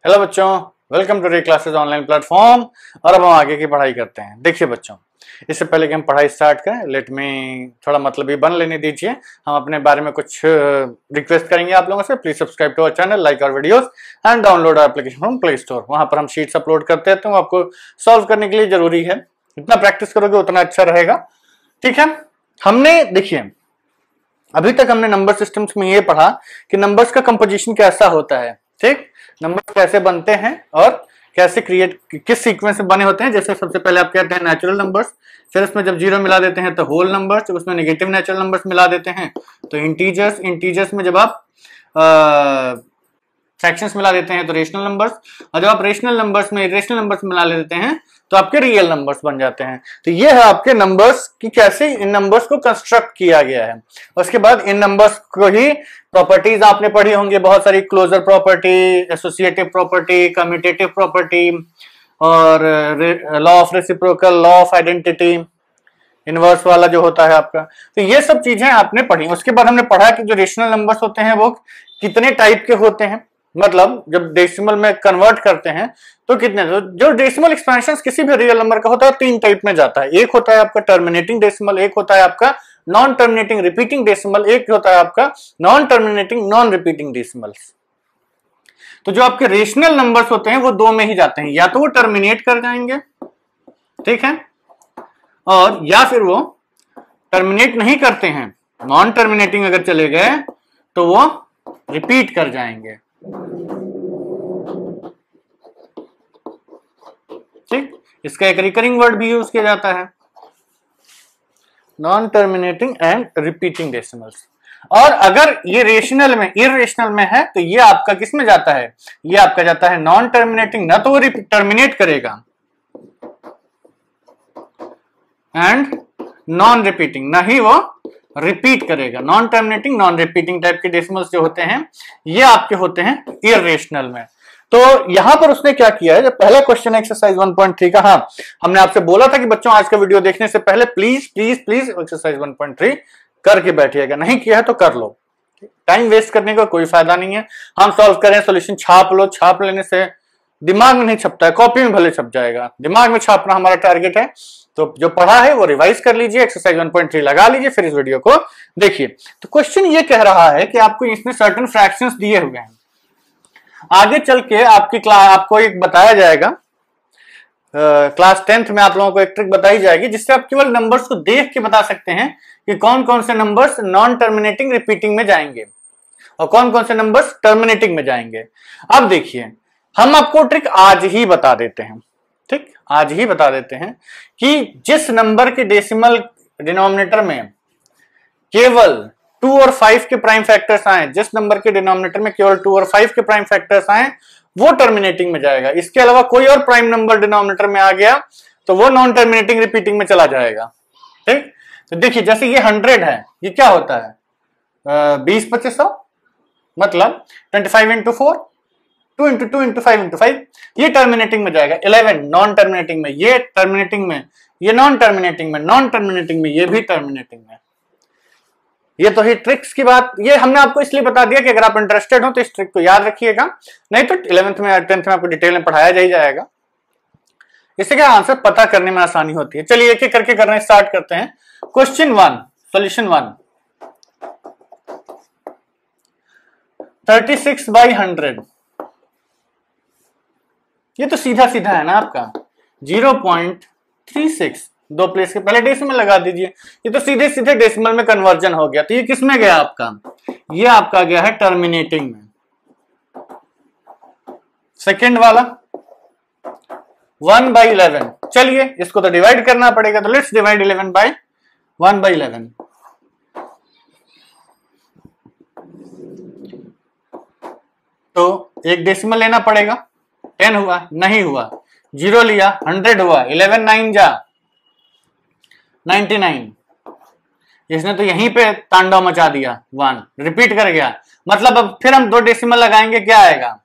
Hello बच्चों, welcome to रे classes online platform. और अब हम आगे की पढ़ाई करते हैं। देखिए बच्चों, इससे पहले कि हम पढ़ाई स्टार्ट करें, लेट में थोड़ा मतलब ये बन लेने दीजिए। हम अपने बारे में कुछ रिक्वेस्ट करेंगे आप लोगों से। Please subscribe to our channel, like our videos and download our application from Play Store. वहां पर हम शीट्स अपलोड करते हैं, तो आपको सॉल्व करने के लिए जरूरी है। जितना प्रैक्टिस करोगे उतना अच्छा रहेगा, ठीक है। हमने देखिए अभी तक हमने नंबर सिस्टम्स में ये पढ़ा कि नंबर्स का कंपोजिशन कैसा होता है, ठीक। नंबर्स कैसे बनते हैं और कैसे क्रिएट, किस सीक्वेंस में बने होते हैं। जैसे सबसे पहले आप कहते हैं नेचुरल नंबर्स, फिर उसमें जब जीरो मिला देते हैं तो होल नंबर्स, जब उसमें नेगेटिव नेचुरल नंबर्स मिला देते हैं तो इंटीजर्स, इंटीजर्स में जब आप फ्रैक्शंस मिला देते हैं तो रेशनल नंबर्स, और जब आप रेशनल नंबर्स में इरेशनल नंबर्स मिला लेते हैं तो आपके रियल नंबर्स बन जाते हैं। तो ये है आपके नंबर्स की कैसे इन नंबर्स को कंस्ट्रक्ट किया गया है। उसके बाद इन नंबर्स को ही प्रॉपर्टीज आपने पढ़ी होंगी बहुत सारी, closure property, associative property, commutative property, और law of reciprocal, law of identity, inverse वाला जो होता है आपका। तो ये सब चीजें आपने पढ़ी। उसके बाद हमने पढ़ा कि जो रेशनल नंबर्स होते हैं वो कितने टाइप के होते हैं, मतलब जब डेसिमल में कन्वर्ट करते हैं तो कितने, जो डेसिमल एक्सपेंशन किसी भी रियल नंबर का होता है तीन टाइप में जाता है। एक होता है आपका टर्मिनेटिंग डेसिमल, एक होता है आपका नॉन टर्मिनेटिंग रिपीटिंग डेसिमल, एक होता है आपका non terminating non repeating decimals. तो जो आपके रेशनल नंबर्स होते हैं वो दो में ही जाते हैं, या तो वो टर्मिनेट कर जाएंगे, ठीक है, और या फिर वो टर्मिनेट नहीं करते हैं, नॉन टर्मिनेटिंग अगर चले गए तो वो रिपीट कर जाएंगे, ठीक। इसका एक रिकरिंग वर्ड भी यूज किया जाता है, non terminating and repeating decimals. और अगर ये रेशनल में, इरेशनल में है तो ये आपका किस में जाता है, ये आपका जाता है नॉन टर्मिनेटिंग, ना तो वो टर्मिनेट करेगा, एंड नॉन रिपीटिंग, ना ही वो रिपीट करेगा। Non terminating non repeating type के डेसिमल्स जो होते हैं ये आपके होते हैं इरेशनल में। तो यहां पर उसने क्या किया है, जब पहला क्वेश्चन एक्सरसाइज 1.3 का, हाँ हमने आपसे बोला था कि बच्चों आज का वीडियो देखने से पहले प्लीज प्लीज प्लीज एक्सरसाइज 1.3 करके बैठिएगा। नहीं किया है तो कर लो, टाइम वेस्ट करने का कोई फायदा नहीं है। हम सॉल्व करें, सोल्यूशन छाप लो, छाप लेने से दिमाग में नहीं छपता है, कॉपी में भले छप जाएगा, दिमाग में छापना हमारा टारगेट है। तो जो पढ़ा है वो रिवाइज कर लीजिए, एक्सरसाइज 1.3 लगा लीजिए, फिर इस वीडियो को देखिए। तो क्वेश्चन ये कह रहा है कि आपको इसमें सर्टेन फ्रैक्शंस दिए हुए हैं, आगे चल के आपकी क्लास आपको एक बताया जाएगा, क्लास 10th में आप लोगों को एक ट्रिक बताई जाएगी जिससे आप केवल नंबर्स को देख के बता सकते हैं कि कौन कौन से नंबर्स नॉन टर्मिनेटिंग रिपीटिंग में जाएंगे और कौन कौन से नंबर्स टर्मिनेटिंग में जाएंगे। अब देखिए, हम आपको ट्रिक आज ही बता देते हैं, ठीक, आज ही बता देते हैं कि जिस नंबर के डेसिमल डिनोमिनेटर में केवल 2 और 5 के प्राइम फैक्टर्स आए, जिस नंबर के डिनोमिनेटर में केवल 2 और 5 के प्राइम फैक्टर्स आए वो टर्मिनेटिंग में जाएगा। इसके अलावा कोई और प्राइम नंबर डिनोमिनेटर में आ गया तो वो नॉन टर्मिनेटिंग रिपीटिंग में चला जाएगा, ठीक। तो देखिए जैसे ये 100 है, ये क्या होता है 20-2500, मतलब 25 इंटू 4, 2 इंटू 2 इंटू 5 इंटू 5, ये टर्मिनेटिंग में जाएगा। 11 नॉन टर्मिनेटिंग में, ये टर्मिनेटिंग में, ये नॉन टर्मिनेटिंग में, नॉन टर्मिनेटिंग में, ये भी टर्मिनेटिंग में। ये तो ही ट्रिक्स की बात, ये हमने आपको इसलिए बता दिया कि अगर आप इंटरेस्टेड हो तो इस ट्रिक को याद रखिएगा, नहीं तो 11th में 10th में आपको डिटेल में पढ़ाया ही जाएगा। इससे क्या आंसर पता करने में आसानी होती है। चलिए एक एक करके करना स्टार्ट करते हैं। क्वेश्चन 1, सॉल्यूशन 1, 36/100, ये तो सीधा सीधा है ना आपका 0.36, दो प्लेस के पहले डेसिमल लगा दीजिए, ये तो सीधे सीधे डेसिमल में कन्वर्जन हो गया। तो ये किस में गया आपका, ये आपका गया है टर्मिनेटिंग में। सेकेंड वाला 1/11, चलिए इसको तो डिवाइड करना पड़ेगा, तो लेट्स डिवाइड 11 बाय 1/11। तो एक डेसिमल लेना पड़ेगा, 10 हुआ, नहीं हुआ, 0 लिया, 100 हुआ, 11 9 जा 99, इसने तो यहीं पे तांडव मचा दिया, 1 रिपीट कर गया, मतलब अब फिर हम 2 डेसिमल लगाएंगे, क्या आएगा,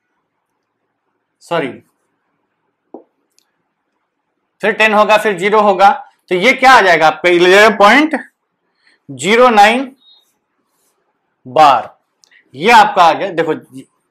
सॉरी फिर 10 होगा, फिर 0 होगा, तो ये क्या आ जाएगा आपका 11.09 बार, ये आपका आ गया। देखो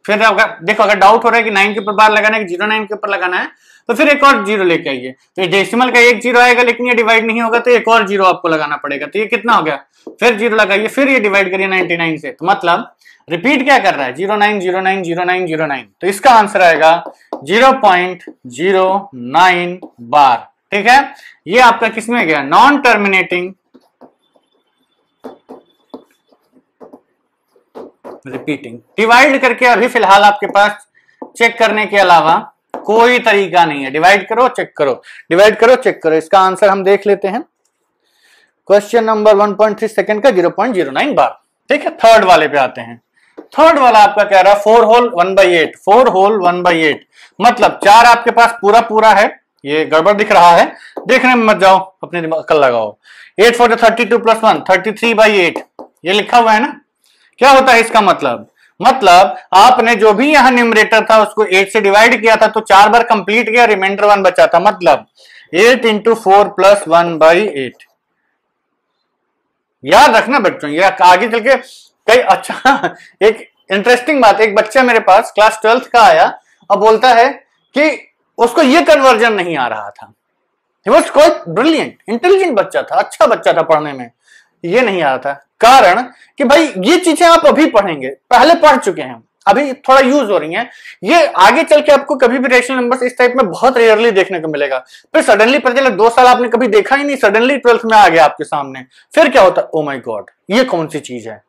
फिर अगर देखो, अगर डाउट हो रहा है कि 9 के ऊपर बार लगाना है कि 09 के ऊपर लगाना है, तो फिर एक और जीरो लेके आइए। तो डेसिमल का एक जीरो आएगा लेकिन ये डिवाइड नहीं होगा, तो एक और जीरो आपको लगाना पड़ेगा। तो ये कितना हो गया, फिर जीरो लगाइए, फिर ये डिवाइड करिए 99 से। तो मतलब रिपीट क्या कर रहा है, 09 09 09 09। तो इसका आंसर आएगा 0.09 बार। ठीक है, ये आपका किसमें गया, नॉन टर्मिनेटिंग रिपीटिंग। डिवाइड करके अभी फिलहाल आपके पास चेक करने के अलावा कोई तरीका नहीं है। डिवाइड करो चेक करो, डिवाइड करो चेक करो। इसका आंसर हम देख लेते हैं। क्वेश्चन नंबर 1.3 सेकंड का 0.09 बार। ठीक है, थर्ड वाले पे आते हैं। थर्ड वाला आपका कह रहा है 4 होल 1/8, 4 होल 1/8 मतलब 4 आपके पास पूरा पूरा है। ये गड़बड़ दिख रहा है, देखने में मत जाओ, अपने दिमाग कल लगाओ। 8 4 32 + 1 33/8 ये लिखा हुआ है ना। क्या होता है इसका मतलब, आपने जो भी यहां न्यूमरेटर था उसको 8 से डिवाइड किया था, तो 4 बार कंप्लीट किया, रिमाइंडर 1 बचा था। मतलब 8 × 4 + 1/8। याद रखना बच्चों, ये आगे चल के कई अच्छा एक इंटरेस्टिंग बात, एक बच्चा मेरे पास क्लास 12th का आया और बोलता है कि उसको ये कन्वर्जन नहीं आ रहा था। He was quite brilliant, intelligent बच्चा था, अच्छा बच्चा था पढ़ने में, ये नहीं आ रहा था। कारण कि भाई ये चीजें आप अभी पढ़ेंगे, पहले पढ़ चुके हैं, अभी थोड़ा यूज हो रही हैं। ये आगे चल के आपको कभी भी रेशनल नंबर्स इस टाइप में बहुत रेयरली देखने को मिलेगा। फिर सडनली पता चला 2 साल आपने कभी देखा ही नहीं, सडनली 12th में आ गया आपके सामने, फिर क्या होता है, ओ माय गॉड ये कौन सी चीज है।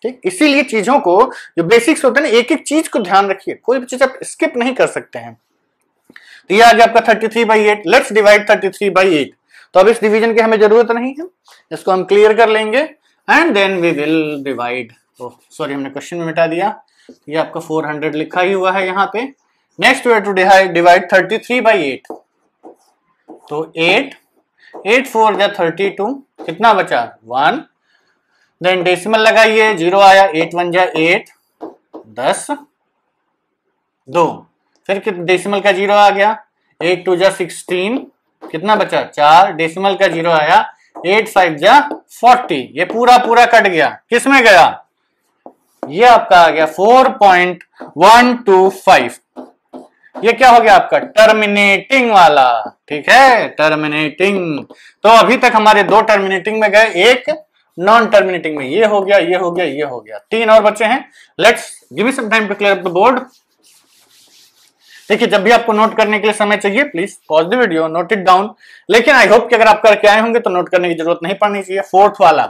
ठीक, इसीलिए चीजों को जो बेसिक्स होते हैं ना, एक एक चीज को ध्यान रखिए, कोई भी चीज आप स्किप नहीं कर सकते हैं। तो ये आ गया आपका 33/8। Let's divide 33/8। तो अब इस डिवीजन की हमें जरूरत नहीं है, इसको हम क्लियर कर लेंगे and then we will divide. Sorry हमने क्वेश्चन में मिटा दिया, ये आपका 400 लिखा ही हुआ है यहाँ पे। Next way to divide 33/8। तो 8 4 × 32 कितना बचा 1। देन डेसिमल लगाइए, 0 आया, 8 1 × 8 10 2। फिर डेसिमल का 0 आ गया, 8 2 × 16 कितना बचा 4। डेसिमल का 0 आया, 8 5 × 40 ये पूरा पूरा कट गया, किसमें गया, ये आपका आ गया 4.125। ये क्या हो गया आपका टर्मिनेटिंग वाला। ठीक है, टर्मिनेटिंग। तो अभी तक हमारे 2 टर्मिनेटिंग में गए, एक नॉन टर्मिनेटिंग में। ये हो गया, ये हो गया, ये हो गया, 3 और बचे हैं। Let's give me some time to clear up the board. देखिए, जब भी आपको नोट करने के लिए समय चाहिए please pause the video, note it down. लेकिन आई होप कि अगर आप करके आए होंगे तो नोट करने की जरूरत नहीं पड़नी चाहिए। फोर्थ वाला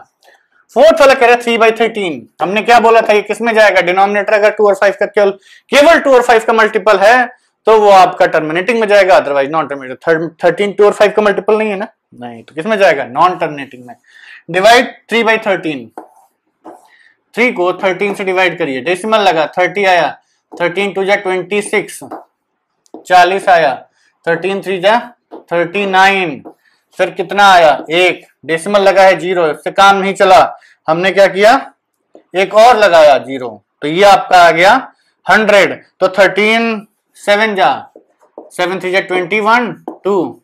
कह रहा है 3/13। हमने क्या बोला था, ये किसमें जाएगा, डिनोमिनेटर अगर 2 और 5 का केवल 2 और 5 का मल्टीपल है तो वो आपका टर्मिनेटिंग में जाएगा, अदरवाइज नॉन टर्मिनेटिंग। 13 2 और 5 का मल्टीपल नहीं है ना, नहीं, तो किसमें जाएगा, नॉन टर्मिनेटिंग में। डिवाइड 3/13। 3 को 13 से डिवाइड करिए, डेसिमल लगा, 30 आया, 13 2 × 26 40 आया, 13 3 × 39। फिर कितना आया 1, डेसिमल लगा है 0, इससे काम नहीं चला, हमने क्या किया, एक और लगाया 0, तो ये आपका आ गया 100। तो 13 7 × 7 3 × 21 2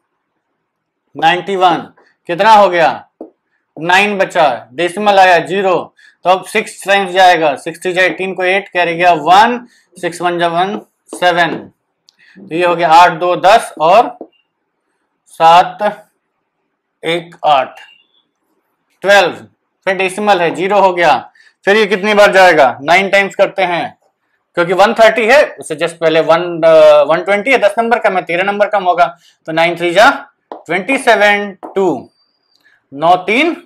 91 कितना हो गया 9 बचा, डेसिमल आया 0, तो अब 6 टाइम्स जाएगा, 6 3 × 18 को 8 कैरी गया 1, 6 1 × 1 7। तो ये हो गया 8 2 10 और 7 1 8 12। फिर डेसिमल है 0 हो गया। फिर ये कितनी बार जाएगा, 9 टाइम्स करते हैं, क्योंकि 130 है उससे जस्ट पहले 120 है, 10 नंबर कम है, 13 नंबर कम होगा, तो 9 3 × 27 2 9 3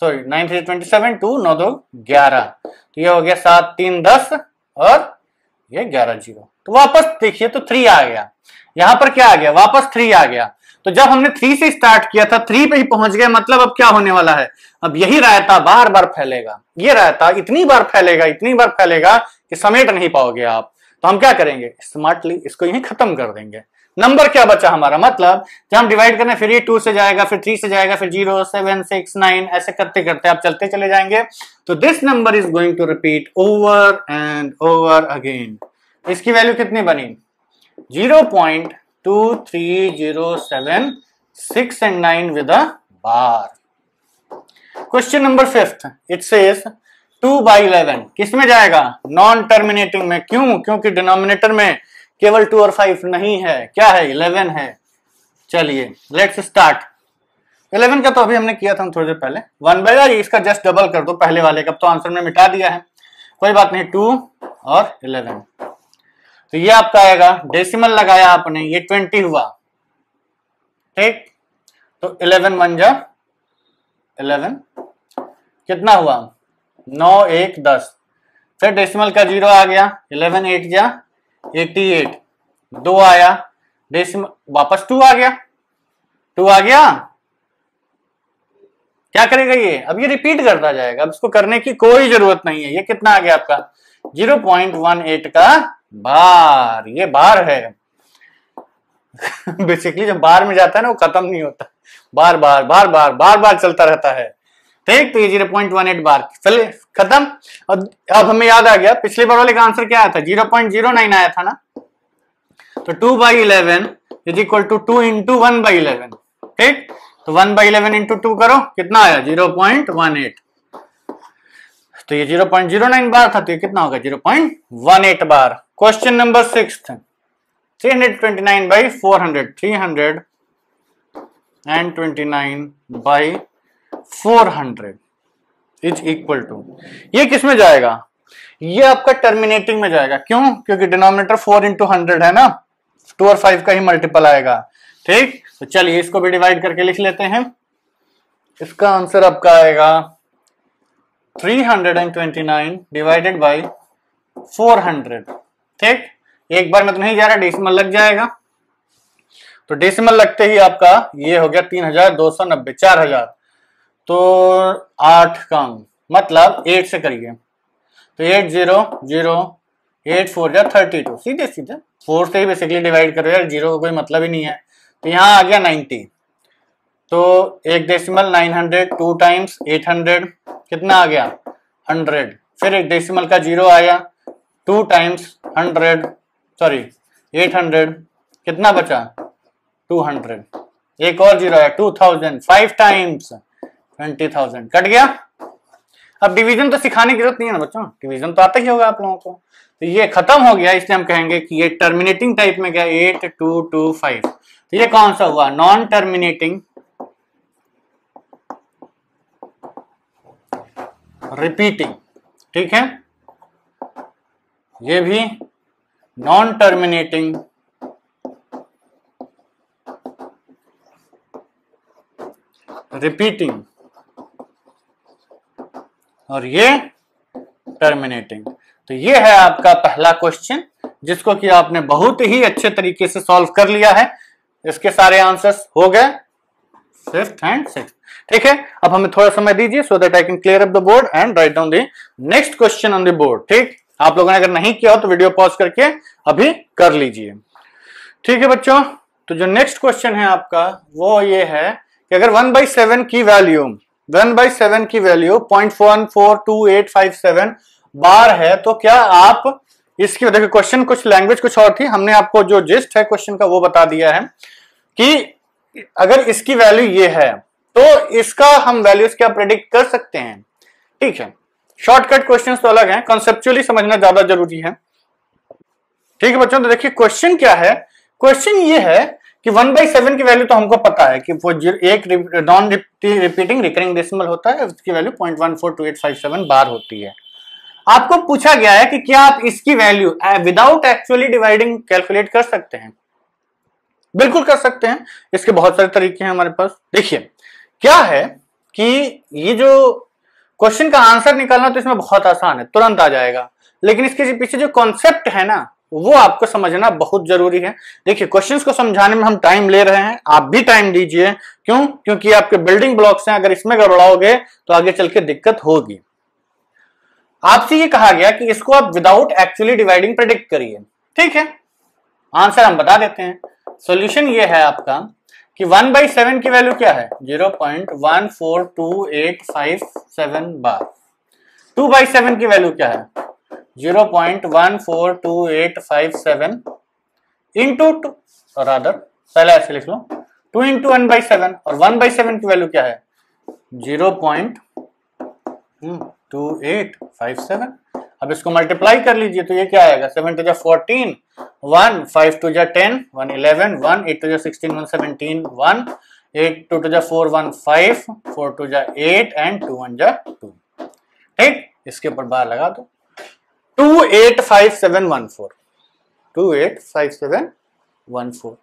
सॉरी 9 3 27 2 9 2 11। तो ये हो गया 7 3 10 और ये 11 0। तो वापस देखिए तो 3 आ गया, यहां पर क्या आ गया, वापस 3 आ गया। तो जब हमने 3 से स्टार्ट किया था 3 पे ही पहुंच गए, मतलब अब क्या होने वाला है, अब यही रायता बार बार फैलेगा, ये रायता इतनी बार फैलेगा कि समेट नहीं पाओगे आप। तो हम क्या करेंगे, स्मार्टली इसको यही खत्म कर देंगे। नंबर क्या बचा हमारा, मतलब जब हम डिवाइड करना, फिर ये 2 से जाएगा, फिर 3 से जाएगा, फिर 0 7 6 9 ऐसे करते करते आप चलते चले जाएंगे। तो this number is going to repeat over and over again. इसकी वैल्यू कितनी बनी, 0.2307 6 and 9 with a bar. Question number 5th, it says 2/11 किस में जाएगा? नॉन टर्मिनेटिंग में। क्यों? क्योंकि डिनोमिनेटर में केवल 2 और 5 नहीं है, क्या है? 11 है। चलिए लेट्स स्टार्ट। 11 का तो अभी हमने किया था थोड़ी देर पहले। 1/, इसका जस्ट डबल कर दो पहले वाले का, तो आंसर में मिटा दिया है, कोई बात नहीं। 2 और 11, तो ये आपका आएगा, डेसिमल लगाया आपने, ये 20 हुआ, ठीक। तो 11 1 जा 11, कितना हुआ? 9 1 10, फिर डेसिमल का 0 आ गया, 11 8 जा 88, 2 आया, डेसिमल वापस 2 आ गया, 2 आ गया। क्या करेगा ये? अब ये रिपीट करता जाएगा, अब इसको करने की कोई जरूरत नहीं है। ये कितना आ गया आपका? 0.18 का बार, ये बार है। बेसिकली जब बार में जाता है ना, वो खत्म नहीं होता, बार बार बार बार बार बार चलता रहता है, ठीक। तो ये 0.18 बार, चलिए खत्म। अब हमें याद आ गया पिछली बार वाले का आंसर क्या आया था? 0.09 आया था ना। तो 2/11 इज इक्वल टू 2 इंटू 1/11, ठीक। तो 1/11 इंटू 2 करो, कितना आया? 0.18। तो ये 0.09 बार था, तो ये कितना होगा? 0.18 बार। Question number 6, 329/400, 329/400 is equal to, ये किस में जाएगा? ये आपका टर्मिनेटिंग में जाएगा। क्यों? क्योंकि डिनोमिनेटर 4 इंटू 100 है ना, 2 और 5 का ही मल्टीपल आएगा, ठीक। तो चलिए इसको भी डिवाइड करके लिख लेते हैं। इसका आंसर आपका आएगा 329 डिवाइडेड बाई 400, ठीक। एक बार में तो नहीं जा रहा, डेसिमल लग जाएगा। तो डेसिमल लगते ही आपका ये हो गया 3290, 4000। तो 8 कम, मतलब 8 से करिए, तो 8 0 0 8 4 जा 32, सीधे सीधे 4 से ही बेसिकली डिवाइड करो यार, 0 का कोई मतलब ही नहीं है। तो यहाँ आ गया 90, तो एक डेसिमल 900, 2 टाइम्स 800, कितना आ गया? 100। फिर एक डेसिमल का 0 आया, 2 टाइम्स 100, सॉरी 800, कितना बचा? 200। एक और 0 है, 2000, 5 टाइम्स 20,000, कट गया। अब डिवीजन तो सिखाने की जरूरत नहीं है ना बच्चों, डिवीजन तो आता ही होगा आप लोगों को। तो ये खत्म हो गया, इसलिए हम कहेंगे कि ये टर्मिनेटिंग टाइप में गया 8225। तो ये कौन सा हुआ? नॉन टर्मिनेटिंग रिपीटिंग, ठीक है। ये भी नॉन टर्मिनेटिंग रिपीटिंग, और ये टर्मिनेटिंग। तो ये है आपका पहला क्वेश्चन, जिसको कि आपने बहुत ही अच्छे तरीके से सॉल्व कर लिया है। इसके सारे आंसर्स हो गए, 5th एंड 6th, ठीक है। अब हमें थोड़ा समय दीजिए so that I can clear up the board and write down the next question on the board, ठीक। आप लोगों ने अगर नहीं किया हो तो वीडियो पॉज करके अभी कर लीजिए, ठीक है बच्चों। तो जो नेक्स्ट क्वेश्चन है आपका वो ये है कि अगर 1/7 की वैल्यू 0.142857 बार है, तो क्या आप इसकी, देखिए क्वेश्चन कुछ लैंग्वेज कुछ और थी, हमने आपको जो जिस्ट है क्वेश्चन का वो बता दिया है कि अगर इसकी वैल्यू ये है तो इसका हम वैल्यूज क्या प्रेडिक्ट कर सकते हैं, ठीक है। शॉर्टकट क्वेश्चंस तो अलग हैं, कॉन्सेप्चुअली समझना ज्यादा जरूरी है, ठीक है बच्चों। तो देखिए क्वेश्चन क्या है, क्वेश्चन ये है कि 1/7 की वैल्यू तो हमको पता है कि वो एक नॉन रिपीटिंग रिकरिंग डेसिमल होता है, उसकी वैल्यू 0.142857 बार होती है। आपको पूछा गया है कि क्या आप इसकी value without actually dividing calculate कर सकते हैं? बिल्कुल कर सकते हैं, इसके बहुत सारे तरीके हैं हमारे पास। देखिए क्या है कि ये जो क्वेश्चन का आंसर निकालना तो इसमें बहुत आसान है, तुरंत आ जाएगा, लेकिन इसके पीछे जो कॉन्सेप्ट है ना वो आपको समझना बहुत जरूरी है। देखिए क्वेश्चंस को समझाने में हम टाइम ले रहे हैं, आप भी टाइम दीजिए। क्यों? क्योंकि आपके बिल्डिंग ब्लॉक्स हैं, अगर इसमें गड़बड़ाओगे तो आगे चल के दिक्कत होगी। आपसे ये कहा गया कि इसको आप विदाउट एक्चुअली डिवाइडिंग प्रेडिक्ट करिए, ठीक है। आंसर हम बता देते हैं। सॉल्यूशन ये है आपका कि 1/7 की वैल्यू क्या है? 0.142857 बार। 2/7 की वैल्यू क्या है? 0.142857 इंटू 2, रादर पहले ऐसे लिख लो 2 इंटू 1/7, और 1/7 की वैल्यू क्या है? 0.142857 2857। अब इसको मल्टीप्लाई कर लीजिए तो ये क्या आएगा, 7 टू जा 14, 1, 5 टू जा 10, 1 11, 1 8 टू जा 16, 1 17, 1 8 2 टू जा 4, 1 5, 4 टू जा 8 एंड 2 1 जा 2। ठीक, इसके ऊपर बार लगा दो। 285714, 285714।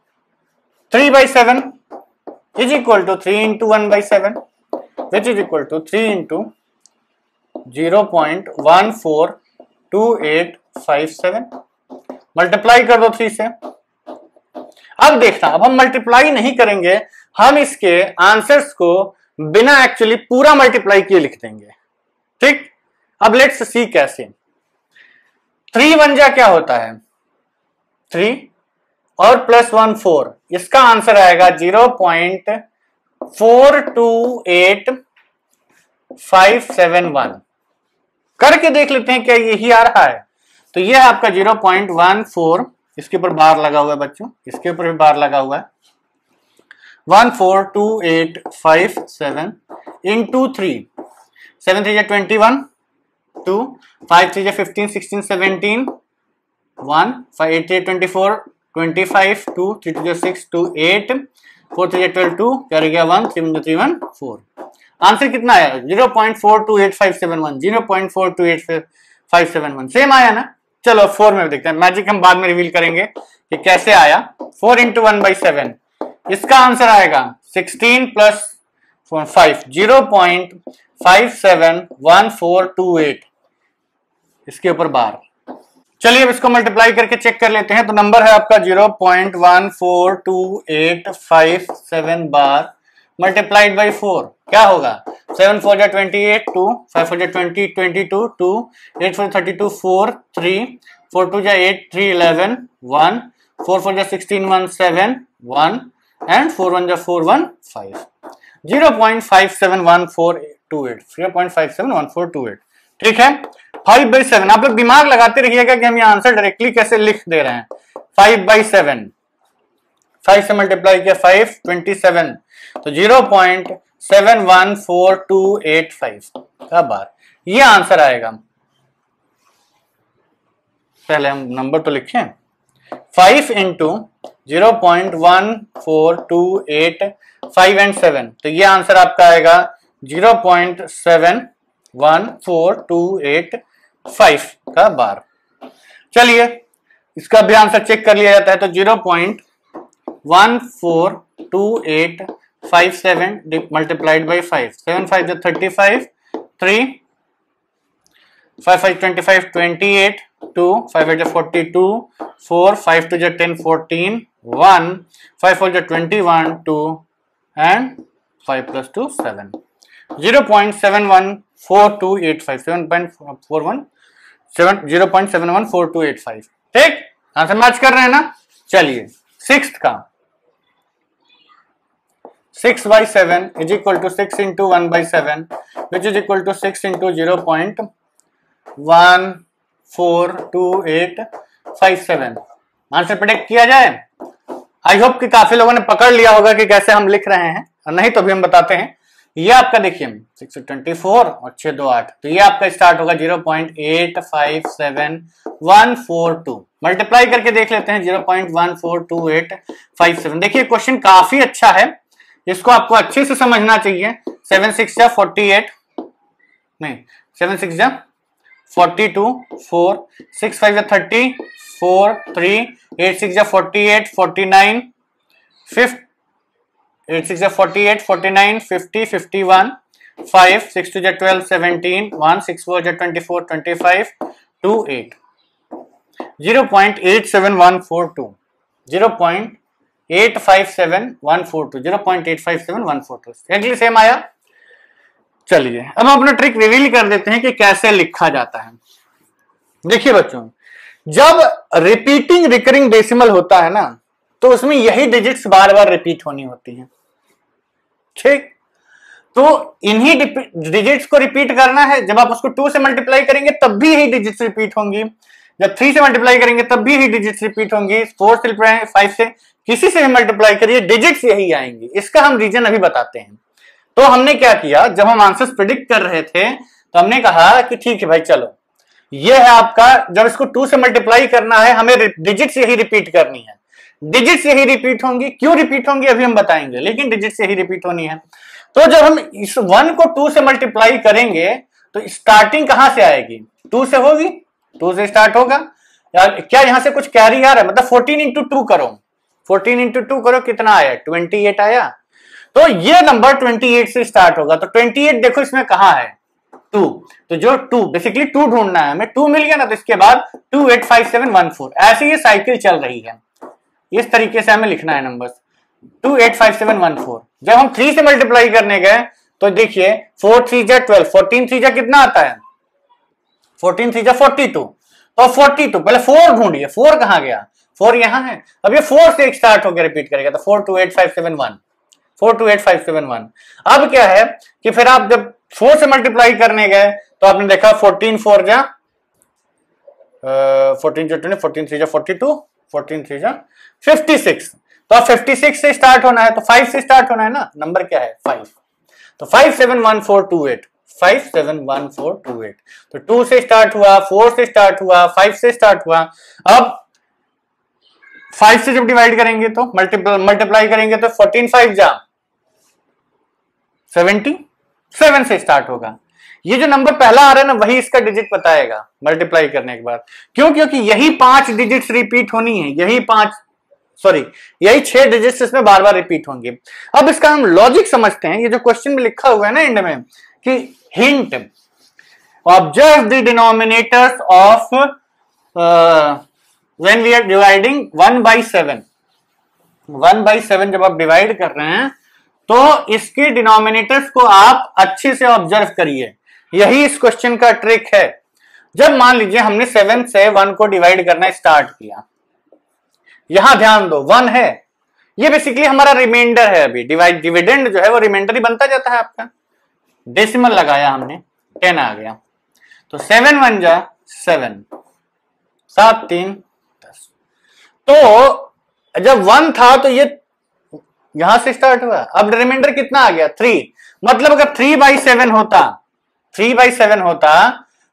3/7 is equal to 3 into 1/7, which is equal to 3 into 0.142857। Multiply कर दो 3 से। अब देखना, अब हम मल्टीप्लाई नहीं करेंगे, हम इसके आंसर्स को बिना एक्चुअली पूरा मल्टीप्लाई किए लिख देंगे। ठीक, अब लेट्स सी कैसे। 3 1 जा क्या होता है, 3 और प्लस 1 4, इसका आंसर आएगा 0.428571। करके देख लेते हैं क्या यही आ रहा है। तो ये है आपका 0.14, इसके ऊपर बार लगा हुआ है बच्चों, इसके ऊपर भी बार लगा हुआ है। 14285 इंटू 3, 7 3 21, 2 5 3 15 16 17, 1 5 8 3 24, 25, 2 3 2 6 2 8, 4 3 12, 2 क्या रह गया 1, 3 3 1 4। आंसर कितना आया, 0.428571, 0.428571। सेम आया ना। चलो 4 में देखते हैं, मैजिक हम बाद में रिवील करेंगे कि कैसे आया। 4 इंटू 1/7, इसका आंसर आएगा 16 प्लस 5, 0.571428, इसके ऊपर बार। चलिए अब इसको मल्टीप्लाई करके चेक कर लेते हैं। तो नंबर है आपका 0.142857 बार मल्टीप्लाइड बाई 4, क्या होगा, 7 4 जा 28, 2 5 4 जा 20 22, 2 8 4 32, 4 3 4 2 जा 8 3 11, 1 4 4 जा 16, 1 7 1 एंड 4 1 जा 4 1 5। 0.571428, 0.571428। ठीक है, 5/7। आप लोग दिमाग लगाते रहिएगा कि हम ये आंसर डायरेक्टली कैसे लिख दे रहे हैं। 5/7, 5 से मल्टीप्लाई किया 5 27, तो 0.714285 का बार ये आंसर आएगा। पहले हम नंबर तो लिखें, 5 इंटू 0.1428 एंड 7, तो ये आंसर आपका आएगा 0.714285 का बार। चलिए इसका भी आंसर चेक कर लिया जाता है। तो 0.142857 मल्टीप्लाइड बाई 5, 7 5 जा 35, 3 5 5 25 28, 2 5 8 जा 42, 4 5 2 जा 10 14, 1 5 4 जा 21, 2 and 5 plus 2 7, 0.714285, 0.714285। ठीक, आंसर मैच कर रहे हैं ना। चलिए 6th का, 6/7 is equal to 6 into 1/7, which is equal to 6 into 0.142857। Answer predict किया जाए। आई होप कि काफी लोगों ने पकड़ लिया होगा कि कैसे हम लिख रहे हैं, और नहीं तो भी हम बताते हैं। ये आपका देखिए 624 और 6 2 8, तो ये आपका स्टार्ट होगा 0.857142। मल्टीप्लाई करके देख लेते हैं 0.142857। देखिए क्वेश्चन काफी अच्छा है, इसको आपको अच्छे से समझना चाहिए। 7 6 जा 48, नहीं 7 6 जा 42, 4 6 5 जा 30, 4 3 8 6 जा 48 49, 5 8 6 जा 48 49 50 51, 5 6 2 जा 12 17, 1 6 4 जा 24 25, 2 8, 0.87142, 0.857142, 0.857142 एक्चुअली सेम आया। चलिए अब हम अपना ट्रिक रिवील कर देते हैं कि कैसे लिखा जाता है। देखिए बच्चों, जब रिपीटिंग रिकरिंग डेसिमल होता है ना, तो उसमें यही डिजिट्स बार बार रिपीट होनी होती हैं। ठीक, तो इन्हीं डिजिट्स को रिपीट करना है। जब आप उसको 2 से मल्टीप्लाई करेंगे तब भी यही डिजिट्स रिपीट होंगी, जब 3 से मल्टीप्लाई करेंगे तब भी यही डिजिट्स रिपीट होंगी, 4 से 5 से किसी से भी मल्टीप्लाई करिए डिजिट्स यही आएंगी। इसका हम रीजन अभी बताते हैं। तो हमने क्या किया, जब हम आंसर्स प्रेडिक्ट कर रहे थे तो हमने कहा कि ठीक है भाई चलो, ये है आपका, जब इसको 2 से मल्टीप्लाई करना है हमें डिजिट्स यही रिपीट करनी है, डिजिट्स यही रिपीट होंगी, क्यों रिपीट होंगी अभी हम बताएंगे, लेकिन डिजिट्स यही रिपीट होनी है। तो जब हम इस 1 को 2 से मल्टीप्लाई करेंगे तो स्टार्टिंग कहां से आएगी, 2 से होगी, 2 से स्टार्ट होगा। यार क्या यहां से कुछ कैरी आ रहा है, मतलब 14 इंटू 2 करो, 14 इंटू 2 करो, कितना आया, 28 आया। तो ये नंबर 28 से स्टार्ट होगा। तो 28 देखो इसमें कहां है, 2, तो जो 2 बेसिकली 2 ढूंढना है हमें, 2 मिल गया ना, तो इसके बाद 285714, ऐसे ये साइकिल चल रही है, इस तरीके से हमें लिखना है नंबर्स 285714। जब हम 3 से मल्टीप्लाई करने गए तो देखिए 4 3 जा 12, 14 3 जा कितना आता है, 14 3 जा 42, तो 42 पहले 4 ढूंढिए, 4 कहां गया, 4 यहां है। अब ये 4 से स्टार्ट होकर रिपीट करेगा, तो 428571, 428571। अब क्या है कि फिर आप जब 4 से मल्टीप्लाई करने गए तो आपने देखा 14 4 जा 14 जा 20, 14 3 जा 42, 14 3 जा 56, तो अब 56 से स्टार्ट होना है, तो 5 से स्टार्ट होना है ना, नंबर क्या है 5, तो 571428, 571428। तो 2 से स्टार्ट हुआ, 4 से स्टार्ट हुआ, 5 से स्टार्ट हुआ। अब 5 से जब डिवाइड करेंगे तो मल्टीप्लाई करेंगे तो 14 5 जा 70, 7 से स्टार्ट होगा। ये जो नंबर पहला आ रहा है ना, वही इसका डिजिट बताएगा मल्टीप्लाई करने के बाद। क्यों, क्योंकि यही 5 डिजिट्स रिपीट होनी है, यही 6 डिजिट्स इसमें बार बार रिपीट होंगे। अब इसका हम लॉजिक समझते हैं। ये जो क्वेश्चन में लिखा हुआ है ना एंड में कि hint, observe the denominators of when we are dividing 1/7, 1/7 जब आप डिवाइड कर रहे हैं तो इसके डिनोमिनेटर्स को आप अच्छे से ऑब्जर्व करिए, यही इस क्वेश्चन का ट्रिक है। जब मान लीजिए हमने 7 से 1 को डिवाइड करना स्टार्ट किया, यहां ध्यान दो 1 है, ये बेसिकली हमारा रिमाइंडर है, अभी डिविडेंड जो है वो रिमाइंडर ही बनता जाता है आपका। डेसिमल लगाया हमने, 10 आ गया, तो 7 1 जा 7, 7 3 10। तो जब 1 था तो ये यहां से स्टार्ट हुआ, अब रिमाइंडर कितना आ गया 3, मतलब अगर 3/7 होता, 3/7 होता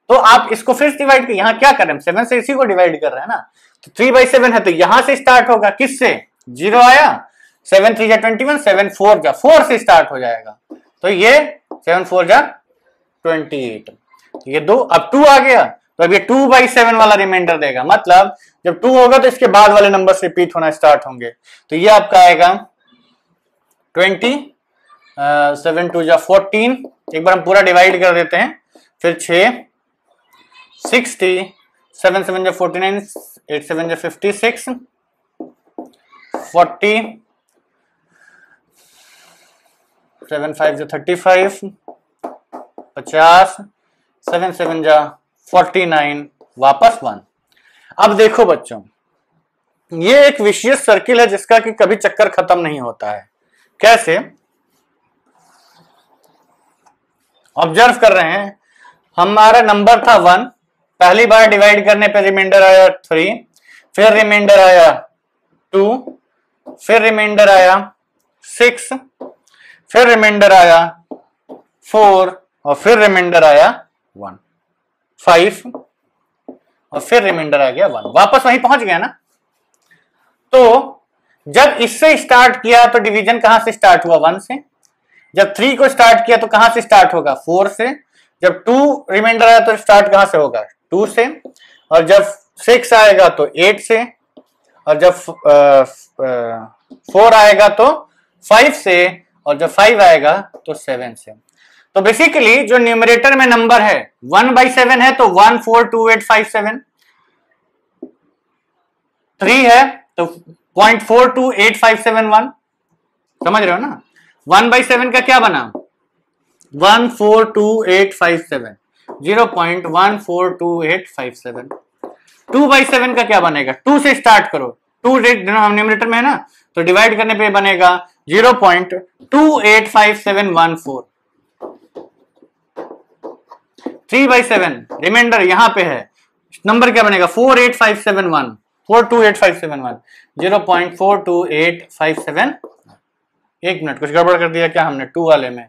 तो आप इसको फिर डिवाइड कर, यहां क्या कर रहे हैं 7 से इसी को डिवाइड कर रहे हैं ना, तो 3/7 है तो यहां से स्टार्ट होगा, किससे 0 आया, 7 3 जा 21, 7 4 जा 4 से स्टार्ट हो जाएगा, तो ये 7 4 जा 28, ये 2, अब 2 आ गया तो अब ये 2/7 वाला रिमाइंडर देगा, मतलब जब 2 होगा तो इसके बाद वाले नंबर रिपीट होना स्टार्ट होंगे, तो ये आपका आएगा 20, 7 2 जा 14, एक बार हम पूरा डिवाइड कर देते हैं, फिर 6 60, 7 7 जा 49, 8 7 जा 56, 40, 7 5 जा 35, 50, 7 7 जा 49, वापस 1। अब देखो बच्चों, ये एक विशियस सर्किल है जिसका कि कभी चक्कर खत्म नहीं होता है। कैसे, ऑब्जर्व कर रहे हैं, हमारा नंबर था 1, पहली बार डिवाइड करने पे रिमाइंडर आया 3, फिर रिमाइंडर आया 2, फिर रिमाइंडर आया 6, फिर रिमाइंडर आया 4, और फिर रिमाइंडर आया 1, 5, और फिर रिमाइंडर आ गया 1, वापस वहीं पहुंच गया ना। तो जब इससे स्टार्ट किया तो डिवीजन कहां से स्टार्ट हुआ 1 से, जब 3 को स्टार्ट किया तो कहां से स्टार्ट होगा 4 से, जब 2 रिमाइंडर आया तो स्टार्ट कहां से होगा 2 से, और जब 6 आएगा तो 8 से, और जब 4 आएगा तो 5 से, और जब 5 आएगा तो 7 से। तो बेसिकली जो न्यूमरेटर में नंबर है 1/7 है तो 142857, 3 है तो 0.428571, समझ रहे हो ना। 1/7 का क्या बना 142857, 0.142857। 2/7 का क्या बनेगा, 2 से स्टार्ट करो, 2 न्यूमरेटर में है ना, तो डिवाइड करने पे बनेगा 0.285714। 3/7 रिमाइंडर यहां पे है, नंबर क्या बनेगा 42857, 0.42857, 0.42857। एक मिनट, कुछ गड़बड़ कर दिया क्या हमने 2 वाले में,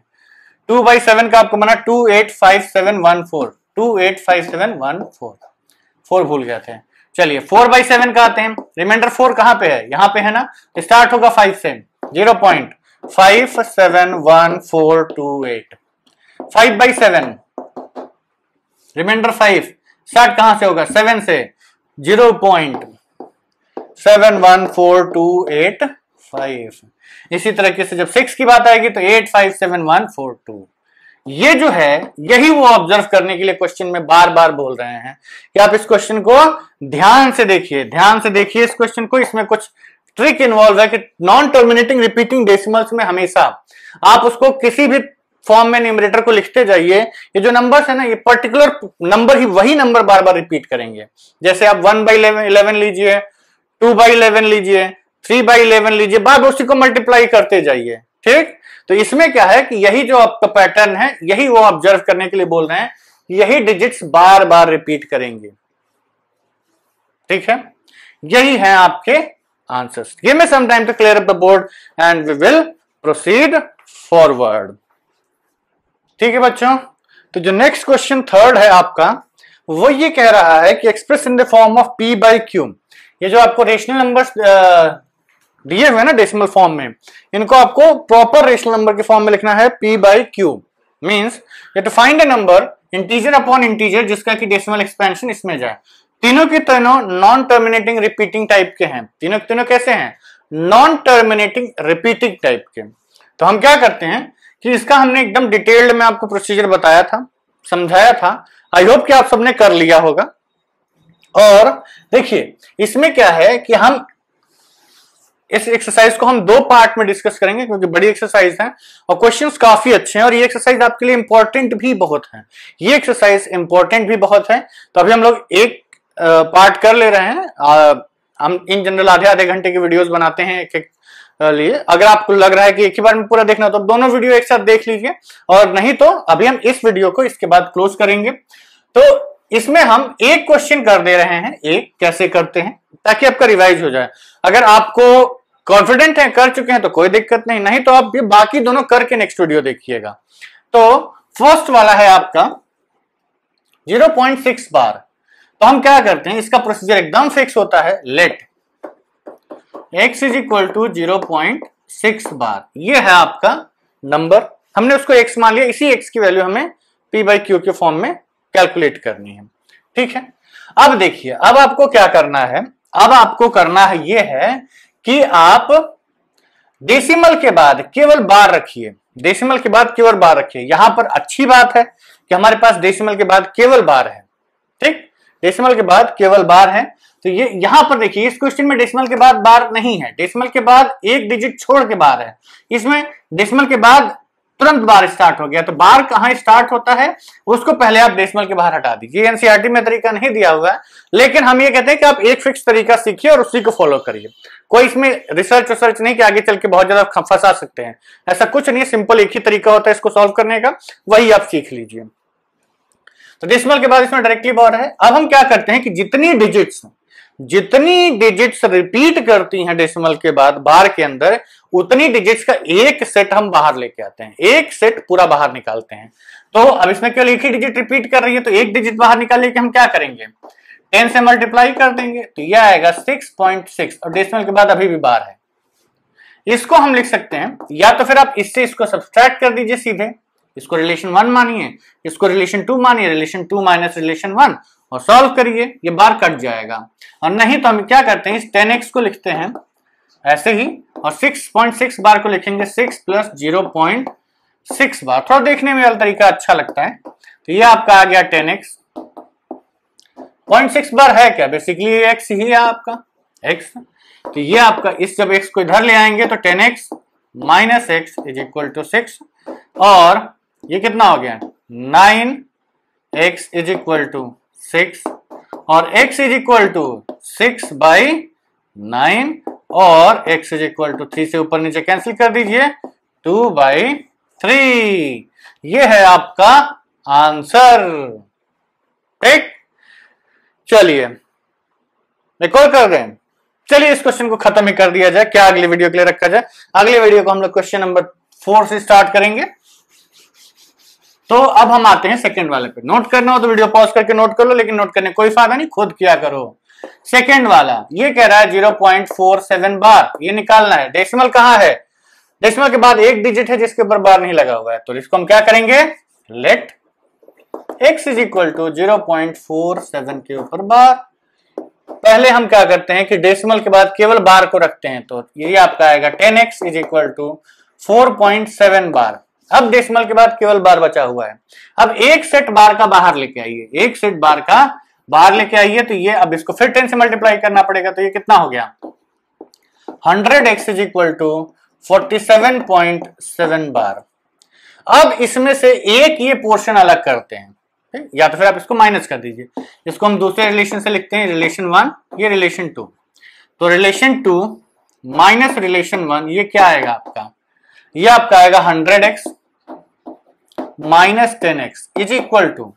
2/7 का आपको बना 285714, 285714, 4 भूल गए थे। चलिए 4/7 का आते हैं, रिमाइंडर 4 कहां पे है, यहां पे है ना, स्टार्ट होगा 5 से, 0.571428, 5/7, रिमाइंडर 5 स्टार्ट कहां से होगा, 7 से, 0.714285। इसी तरीके से जब 6 की बात आएगी तो 8571442। ये जो है यही वो ऑब्जर्व करने के लिए क्वेश्चन में बार बार बोल रहे हैं कि आप इस क्वेश्चन को ध्यान से देखिए, ध्यान से देखिए इस क्वेश्चन को। इसमें कुछ ट्रिक इन्वॉल्व है कि नॉन टर्मिनेटिंग रिपीटिंग डेसिमल्स में हमेशा आप उसको किसी भी फॉर्म में न्यूमरेटर को लिखते जाइए। ये जो नंबर्स है ना, ये पर्टिकुलर नंबर ही वही नंबर बार बार रिपीट करेंगे। जैसे आप 1/11 लीजिए, 2/11 लीजिए, 3/11 लीजिए, बाद उसी को मल्टीप्लाई करते जाइए, ठीक। तो इसमें क्या है कि यही जो आपका पैटर्न है, यही वो ऑब्जर्व करने के लिए बोल रहे हैं, यही डिजिट्स बार बार रिपीट करेंगे, ठीक है। यही है आपके answers. Give me some time to clear up the board and we will proceed forward, ठीक है बच्चों। तो जो नेक्स्ट क्वेश्चन थर्ड है आपका, वो ये कह रहा है कि express in the form of p/q। ये जो आपको रेशनल नंबर्स दिए हुए ना डेसिमल फॉर्म में, इनको आपको प्रॉपर रेशनल नंबर के फॉर्म में लिखना है p/q। Means you to find a number integer upon integer जिसका कि डेसिमल एक्सपेंशन इसमें जाए। तीनों के तीनों नॉन टर्मिनेटिंग रिपीटिंग टाइप के हैं। तीनों के तीनों कैसे हैं, नॉन टर्मिनेटिंग रिपीटिंग टाइप के। तो हम क्या करते हैं कि इसका हमने एकदम डिटेल्ड में आपको प्रोसीजर बताया था, समझाया था। आई होप कि आप सबने कर लिया होगा। और देखिए इसमें क्या है कि हम इस एक्सरसाइज को हम 2 पार्ट में डिस्कस करेंगे क्योंकि बड़ी एक्सरसाइज है और क्वेश्चंस काफी अच्छे हैं और ये एक्सरसाइज आपके लिए इंपॉर्टेंट भी बहुत है। ये एक्सरसाइज इंपॉर्टेंट भी बहुत है। तो अभी हम लोग एक पार्ट कर ले रहे हैं। हम इन जनरल आधे घंटे की वीडियोस बनाते हैं एक लिए। अगर आपको लग रहा है कि एक ही बार में पूरा देखना तो दोनों वीडियो एक साथ देख लीजिए, और नहीं तो अभी हम इस वीडियो को इसके बाद क्लोज करेंगे। तो इसमें हम एक क्वेश्चन कर दे रहे हैं, एक कैसे करते हैं ताकि आपका रिवाइज हो जाए। अगर आपको कॉन्फिडेंट है, कर चुके हैं तो कोई दिक्कत नहीं, नहीं तो आप ये बाकी दोनों करके नेक्स्ट वीडियो देखिएगा। तो फर्स्ट वाला है आपका 0.6 बार। तो हम क्या करते हैं, इसका प्रोसीजर एकदम फिक्स होता है। Let x is equal to 0.6 bar. ये है आपका नंबर, हमने उसको x मान लिया। इसी x की वैल्यू हमें p/q के फॉर्म में कैलकुलेट करनी है, ठीक है। अब देखिए, अब आपको क्या करना है, अब आपको करना है ये है कि आप डेसिमल के बाद केवल बार रखिए। डेसिमल के बाद केवल बार रखिए। यहां पर अच्छी बात है कि हमारे पास डेसिमल के बाद केवल बार है, ठीक। डेसिमल के बाद केवल बार है। तो ये यहां पर देखिए, इस क्वेश्चन में डेसिमल के बाद बार नहीं है, डेसिमल के बाद एक डिजिट छोड़ के बार है। इसमें डेसिमल के बाद तुरंत बार स्टार्ट हो गया। तो बार कहां स्टार्ट होता है उसको पहले आप डेसिमल के बाहर हटा दीजिए। एनसीईआरटी में तरीका नहीं दिया हुआ है, लेकिन हम ये कहते हैं कि आप एक फिक्स तरीका सीखिए और उसी को फॉलो करिए। कोई इसमें रिसर्च नहीं कि आगे चल के बहुत ज्यादा फंसा सकते हैं, ऐसा कुछ नहीं है। सिंपल एक ही तरीका होता है इसको सॉल्व करने का, वही आप सीख लीजिए। तो डेसिमल के बाद इसमें डायरेक्टली बार है। अब हम क्या करते हैं कि जितनी डिजिट्स रिपीट करती हैं डेसिमल के बाद बार के अंदर, उतनी डिजिट्स का एक सेट हम बाहर लेके आते हैं, एक सेट पूरा बाहर निकालते हैं। तो अब इसमें केवल एक ही डिजिट रिपीट कर रही है, तो एक डिजिट बाहर निकालने के हम क्या करेंगे, 10 से मल्टीप्लाई कर देंगे। तो यह आएगा 6.6 और डेसिमल के बाद अभी भी बार है। इसको हम लिख सकते हैं, या तो फिर आप इससे इसको सब्सट्रैक्ट कर दीजिए सीधे, इसको रिलेशन 1 मानिए, इसको रिलेशन 2 मानिए, रिलेशन 2 माइनस रिलेशन 1 और सॉल्व करिए, ये बार कट जाएगा। और नहीं तो हम क्या करते हैं, इस 10x को लिखते हैं ऐसे ही और 6.6 बार को लिखेंगे 6 प्लस 0.6 बार। थोड़ा देखने में वाला तरीका अच्छा लगता है। तो ये आपका आ गया 10x। 0.6 बार है क्या, बेसिकली x ही है आपका x। तो ये आपका इस जब x को इधर ले आएंगे तो 10x minus x is equal to 6 और ये कितना हो गया 9x इज इक्वल टू 6 और x इज इक्वल टू 6/9 और x इज इक्वल टू 3 से ऊपर नीचे कैंसिल कर दीजिए 2/3। ये है आपका आंसर, ठीक। चलिए एक और कर रहे हैं। चलिए इस क्वेश्चन को खत्म ही कर दिया जाए, क्या अगली वीडियो के लिए रखा जाए। अगली वीडियो को हम लोग क्वेश्चन नंबर 4 से स्टार्ट करेंगे। तो अब हम आते हैं सेकंड वाले पे। नोट करना हो तो वीडियो पॉज करके नोट कर लो, लेकिन नोट करने कोई फायदा नहीं, खुद किया करो। सेकंड वाला ये कह रहा है 0.47 बार, ये निकालना है। डेसिमल कहां है? डेसिमल के बाद एक डिजिट है जिसके ऊपर बार नहीं लगा हुआ है, तो इसको हम क्या करेंगे, let x is equal to 0.47 के ऊपर बार। पहले हम क्या करते हैं कि डेसिमल के बाद केवल बार को रखते हैं, तो ये आपका आएगा 10x इज इक्वल टू 4.7 बार। अब डेसिमल के बाद केवल बार बचा हुआ है। अब एक सेट बार का बाहर लेके आइए, एक सेट बार का बाहर लेके आइए, तो ये अब इसको फिर 10 से मल्टीप्लाई करना पड़ेगा, तो ये कितना हो गया 100x इज इक्वल टू 47.7 बार। अब इसमें से एक ये पोर्शन अलग करते हैं, या तो फिर आप इसको माइनस कर दीजिए। इसको हम दूसरे रिलेशन से लिखते हैं, रिलेशन 1 ये रिलेशन 2, तो रिलेशन 2 माइनस रिलेशन 1 ये क्या आएगा आपका, ये आपका आएगा 100x minus 10x is equal to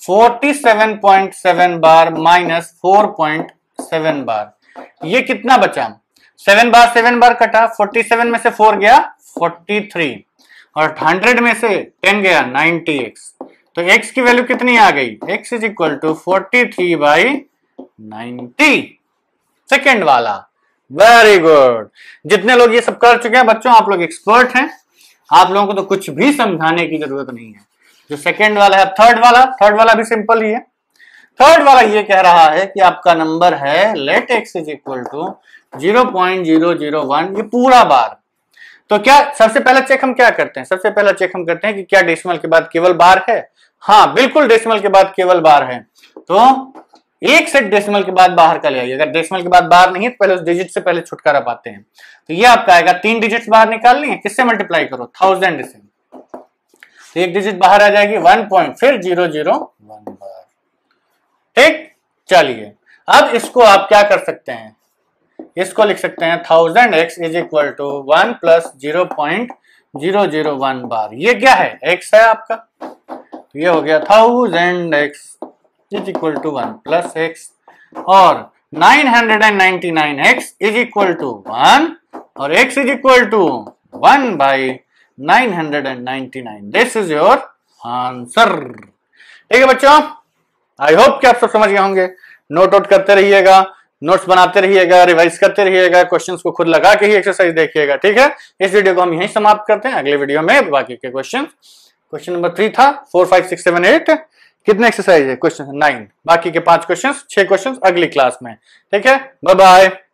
47.7 bar minus 4.7 bar. ये कितना बचा, 7 बार कटा, 47 में से 4 गया 43 और 100 में से 10 गया 90x, तो x की वैल्यू कितनी आ गई, x is equal to 43/90। Second वाला, वेरी गुड। जितने लोग ये सब कर चुके हैं बच्चों, आप लोग एक्सपर्ट हैं, आप लोगों को तो कुछ भी समझाने की जरूरत नहीं है। जो सेकेंड वाला है, थर्ड वाला भी सिंपल ही है। थर्ड वाला ये कह रहा है कि आपका नंबर है let x is equal to 0.001, ये पूरा बार। तो क्या सबसे पहला चेक हम क्या करते हैं, सबसे पहला चेक हम करते हैं कि क्या डेसिमल के बाद केवल बार है। हाँ बिल्कुल, डेसिमल के बाद केवल बार है, तो एक सेट डेसिमल के बाद बाहर का ले आइए। अगर डेसिमल के बाद बार नहीं है तो पहले उस डिजिट से पहले छुटकारा पाते हैं। तो ये आपका आएगा 3 डिजिट्स बाहर निकालनी है, किससे मल्टीप्लाई करो, 1000 से, तो एक डिजिट बाहर आ जाएगी 1 पॉइंट फिर 001 बार। ठीक, चलिए अब इसको आप क्या कर सकते हैं, इसको लिख सकते हैं 1000x is equal to 1 plus 0.001 bar. ये क्या है, x है आपका, तो ये हो गया 1000x is equal to 1 plus x, और 999x इज इक्वल टू 1 और x is equal to 1/999। This is your answer. ठीक है बच्चों, आई होप कि आप सब समझ गए होंगे। नोट आउट करते रहिएगा, नोट्स बनाते रहिएगा, रिवाइज करते रहिएगा, क्वेश्चंस को खुद लगा के ही एक्सरसाइज देखिएगा। ठीक है, इस वीडियो को हम यहीं समाप्त करते हैं, अगले वीडियो में बाकी के क्वेश्चन। क्वेश्चन नंबर 3 था, 4 5 6 7 8 कितने एक्सरसाइज है, क्वेश्चन 9, बाकी के 5 क्वेश्चन 6 क्वेश्चन अगली क्लास में। ठीक है, बाय बाय।